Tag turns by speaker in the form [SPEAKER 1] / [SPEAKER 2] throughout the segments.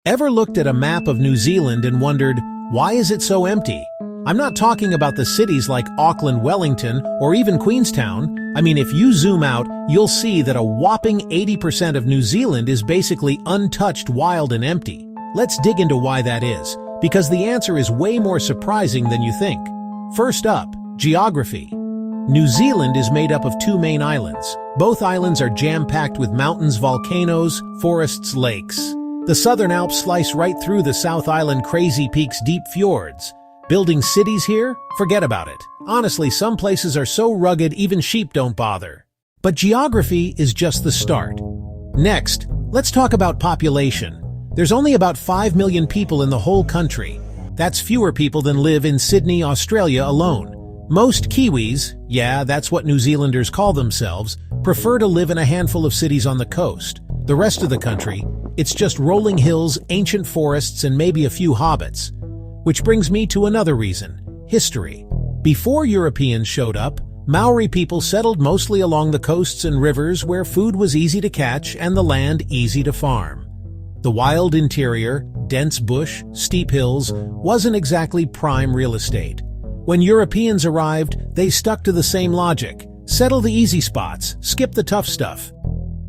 [SPEAKER 1] Ever looked at a map of New Zealand and wondered, why is it so empty? I'm not talking about the cities like Auckland, Wellington, or even Queenstown. I mean, if you zoom out, you'll see that a whopping 80% of New Zealand is basically untouched, wild, and empty. Let's dig into why that is, because the answer is way more surprising than you think. First up, geography. New Zealand is made up of two main islands. Both islands are jam-packed with mountains, volcanoes, forests, lakes. The Southern Alps slice right through the South Island crazy peaks, deep fjords. Building cities here? Forget about it. Honestly, some places are so rugged even sheep don't bother. But geography is just the start. Next, let's talk about population. There's only about 5 million people in the whole country. That's fewer people than live in Sydney, Australia alone. Most Kiwis, yeah, that's what New Zealanders call themselves, prefer to live in a handful of cities on the coast. The rest of the country, it's just rolling hills, ancient forests, and maybe a few hobbits. Which brings me to another reason: history. Before Europeans showed up, Maori people settled mostly along the coasts and rivers where food was easy to catch and the land easy to farm. The wild interior, dense bush, steep hills, wasn't exactly prime real estate. When Europeans arrived, they stuck to the same logic: settle the easy spots, skip the tough stuff.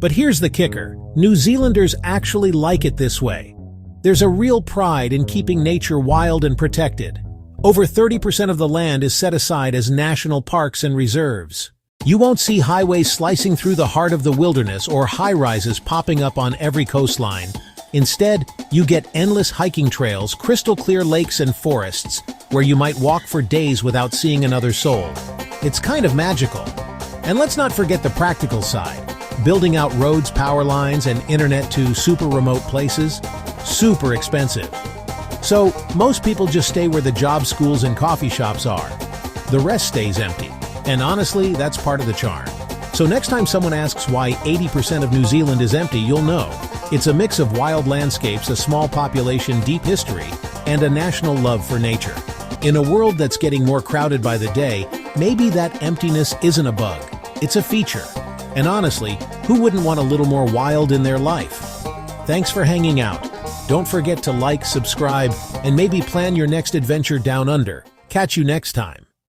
[SPEAKER 1] But here's the kicker: New Zealanders actually like it this way. There's a real pride in keeping nature wild and protected. Over 30% of the land is set aside as national parks and reserves. You won't see highways slicing through the heart of the wilderness or high-rises popping up on every coastline. Instead, you get endless hiking trails, crystal-clear lakes and forests, where you might walk for days without seeing another soul. It's kind of magical. And let's not forget the practical side. Building out roads, power lines, and internet to super remote places, super expensive. So, most people just stay where the job, schools, and coffee shops are. The rest stays empty. And honestly, that's part of the charm. So next time someone asks why 80% of New Zealand is empty, you'll know. It's a mix of wild landscapes, a small population, deep history, and a national love for nature. In a world that's getting more crowded by the day, maybe that emptiness isn't a bug. It's a feature. And honestly, who wouldn't want a little more wild in their life? Thanks for hanging out. Don't forget to like, subscribe, and maybe plan your next adventure down under. Catch you next time.